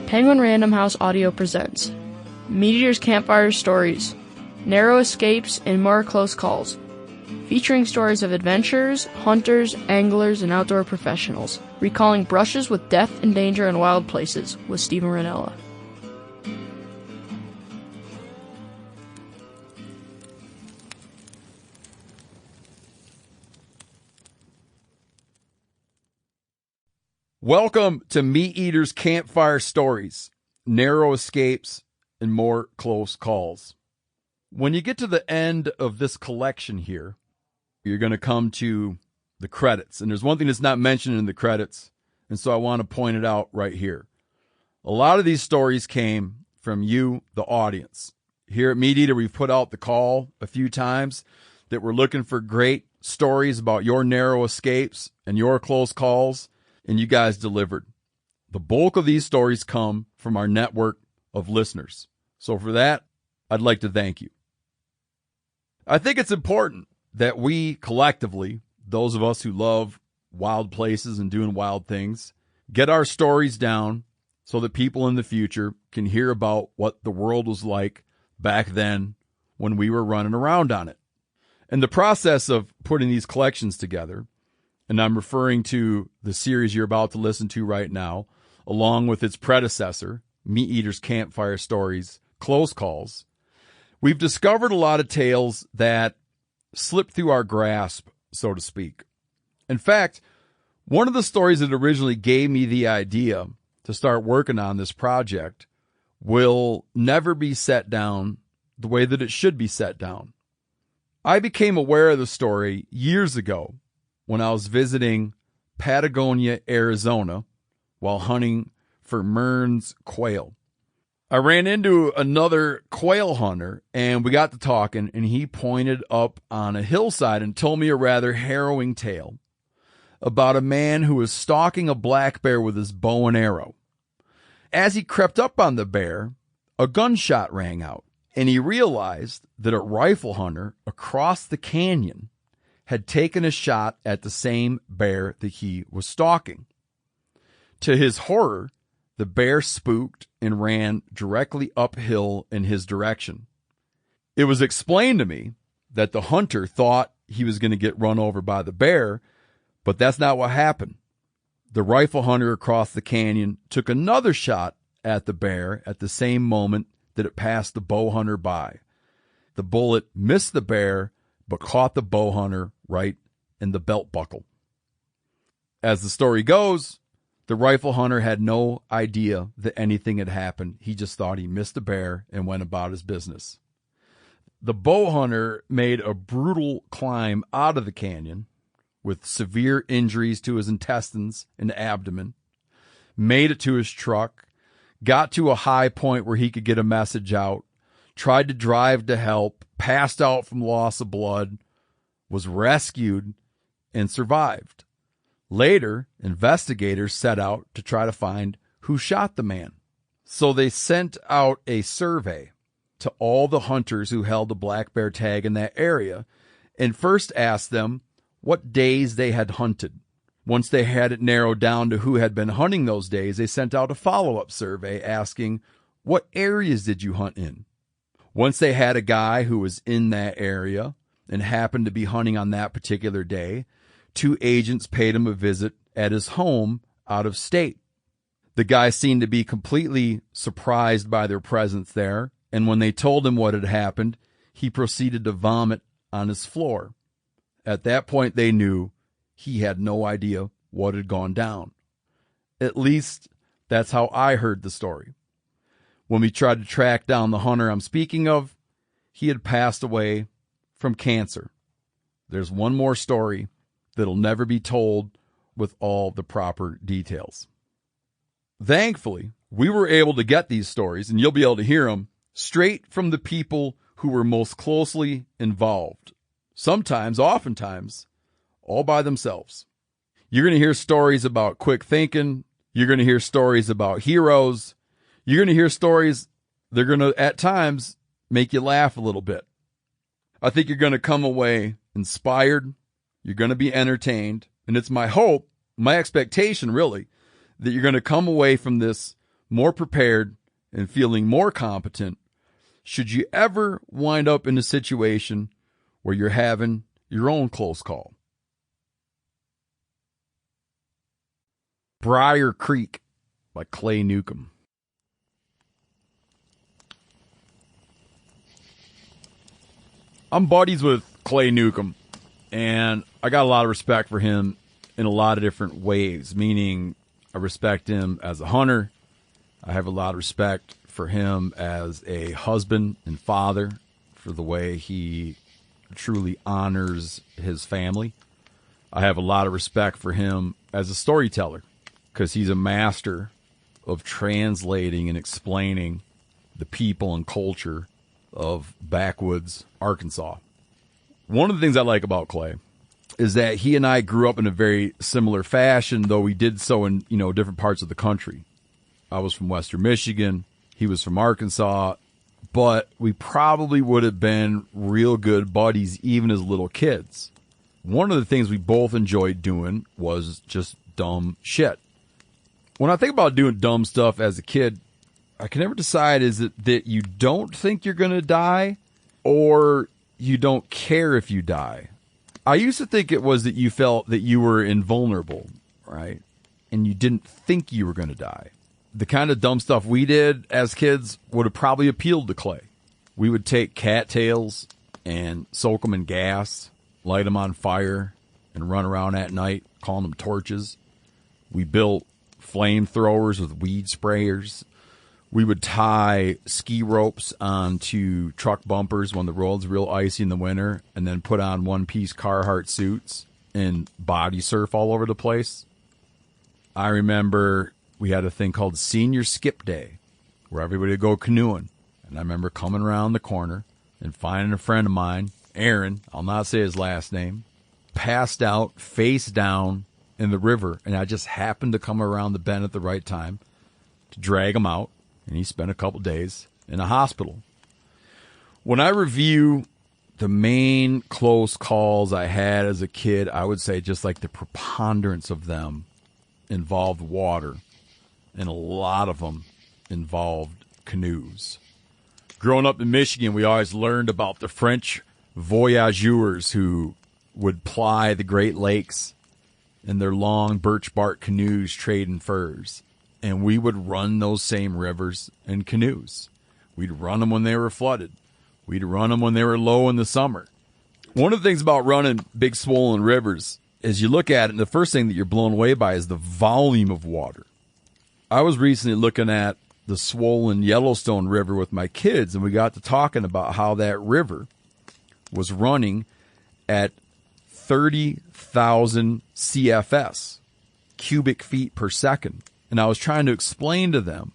Penguin Random House Audio presents MeatEater's Campfire Stories, Narrow Escapes, and More Close Calls, featuring stories of adventurers, hunters, anglers, and outdoor professionals, recalling brushes with death and danger in wild places with Stephen Rinella. Welcome to MeatEater's Campfire Stories, Narrow Escapes, and More Close Calls. When you get to the end of this collection here, you're going to come to the credits. And there's one thing that's not mentioned in the credits, and so I want to point it out right here. A lot of these stories came from you, the audience. Here at MeatEater, we've put out the call a few times that we're looking for great stories about your narrow escapes and your close calls, and you guys delivered. The bulk of these stories come from our network of listeners. So for that, I'd like to thank you. I think it's important that we collectively, those of us who love wild places and doing wild things, get our stories down so that people in the future can hear about what the world was like back then when we were running around on it. And the process of putting these collections together, and I'm referring to the series you're about to listen to right now, along with its predecessor, MeatEater's Campfire Stories, Close Calls, we've discovered a lot of tales that slipped through our grasp, so to speak. In fact, one of the stories that originally gave me the idea to start working on this project will never be set down the way that it should be set down. I became aware of the story years ago when I was visiting Patagonia, Arizona, while hunting for Mearns quail. I ran into another quail hunter, and we got to talking, and he pointed up on a hillside and told me a rather harrowing tale about a man who was stalking a black bear with his bow and arrow. As he crept up on the bear, a gunshot rang out, and he realized that a rifle hunter across the canyon had taken a shot at the same bear that he was stalking. To his horror, the bear spooked and ran directly uphill in his direction. It was explained to me that the hunter thought he was going to get run over by the bear, but that's not what happened. The rifle hunter across the canyon took another shot at the bear at the same moment that it passed the bow hunter by. The bullet missed the bear, but caught the bow hunter right in the belt buckle. As the story goes, the rifle hunter had no idea that anything had happened. He just thought he missed a bear and went about his business. The bow hunter made a brutal climb out of the canyon with severe injuries to his intestines and abdomen, made it to his truck, got to a high point where he could get a message out, tried to drive to help, passed out from loss of blood, was rescued, and survived. Later, investigators set out to try to find who shot the man. So they sent out a survey to all the hunters who held a black bear tag in that area and first asked them what days they had hunted. Once they had it narrowed down to who had been hunting those days, they sent out a follow-up survey asking, what areas did you hunt in? Once they had a guy who was in that area and happened to be hunting on that particular day, 2 agents paid him a visit at his home out of state. The guy seemed to be completely surprised by their presence there, and when they told him what had happened, he proceeded to vomit on his floor. At that point, they knew he had no idea what had gone down. At least, that's how I heard the story. When we tried to track down the hunter I'm speaking of, he had passed away from cancer. There's one more story that'll never be told with all the proper details. Thankfully, we were able to get these stories, and you'll be able to hear them, straight from the people who were most closely involved. Sometimes, oftentimes, all by themselves. You're going to hear stories about quick thinking. You're going to hear stories about heroes. You're going to hear stories that are going to, at times, make you laugh a little bit. I think you're going to come away inspired, You're going to be entertained. And it's my hope, my expectation really, that you're going to come away from this more prepared and feeling more competent should you ever wind up in a situation where you're having your own close call. Briar Creek by Clay Newcomb. I'm buddies with Clay Newcomb, and I got a lot of respect for him in a lot of different ways, meaning I respect him as a hunter. I have a lot of respect for him as a husband and father, for the way he truly honors his family. I have a lot of respect for him as a storyteller, because he's a master of translating and explaining the people and culture of backwoods Arkansas. One of the things I like about Clay is that he and I grew up in a very similar fashion, though we did so in, different parts of the country. I was from Western Michigan. He was from Arkansas. But we probably would have been real good buddies even as little kids. One of the things we both enjoyed doing was just dumb shit. When I think about doing dumb stuff as a kid, I can never decide, is it that you don't think you're going to die or you don't care if you die? I used to think it was that you felt that you were invulnerable, right? And you didn't think you were going to die. The kind of dumb stuff we did as kids would have probably appealed to Clay. We would take cattails and soak them in gas, light them on fire, and run around at night calling them torches. We built flamethrowers with weed sprayers. We would tie ski ropes onto truck bumpers when the road's real icy in the winter, and then put on one-piece Carhartt suits and body surf all over the place. I remember we had a thing called Senior Skip Day, where everybody would go canoeing. And I remember coming around the corner and finding a friend of mine, Aaron, I'll not say his last name, passed out face down in the river. And I just happened to come around the bend at the right time to drag him out. And he spent a couple days in a hospital. When I review the main close calls I had as a kid, I would say just like the preponderance of them involved water. And a lot of them involved canoes. Growing up in Michigan, we always learned about the French voyageurs who would ply the Great Lakes in their long birch bark canoes trading furs. And we would run those same rivers in canoes. We'd run them when they were flooded. We'd run them when they were low in the summer. One of the things about running big swollen rivers is you look at it, and the first thing that you're blown away by is the volume of water. I was recently looking at the swollen Yellowstone River with my kids, and we got to talking about how that river was running at 30,000 CFS, cubic feet per second. And I was trying to explain to them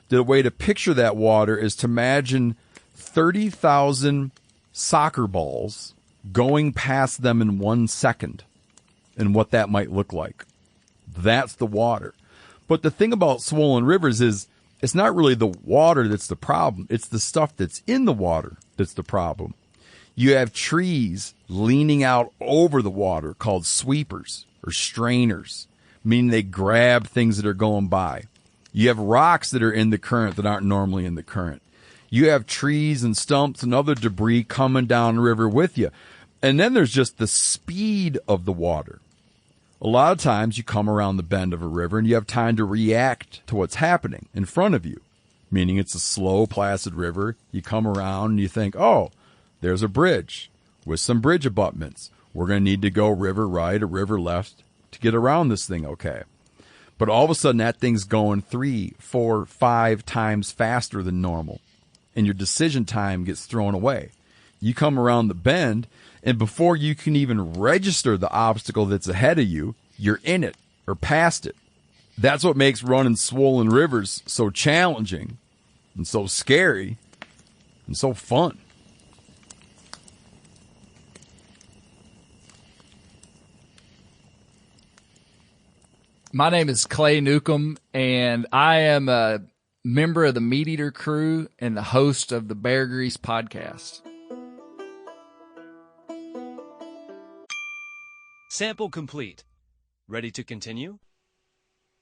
that a way to picture that water is to imagine 30,000 soccer balls going past them in 1 second and what that might look like. That's the water. But the thing about swollen rivers is it's not really the water that's the problem. It's the stuff that's in the water that's the problem. You have trees leaning out over the water called sweepers or strainers, meaning they grab things that are going by. You have rocks that are in the current that aren't normally in the current. You have trees and stumps and other debris coming down the river with you. And then there's just the speed of the water. A lot of times you come around the bend of a river and you have time to react to what's happening in front of you, meaning it's a slow, placid river. You come around and you think, oh, there's a bridge with some bridge abutments. We're going to need to go river right or river left to get around this thing okay. But all of a sudden that thing's going 3, 4, 5 times faster than normal, and your decision time gets thrown away. You come around the bend, and before you can even register the obstacle that's ahead of you, you're in it or past it. That's what makes running swollen rivers so challenging and so scary and so fun. My name is Clay Newcomb, and I am a member of the MeatEater crew and the host of the Bear Grease podcast. Sample complete. Ready to continue?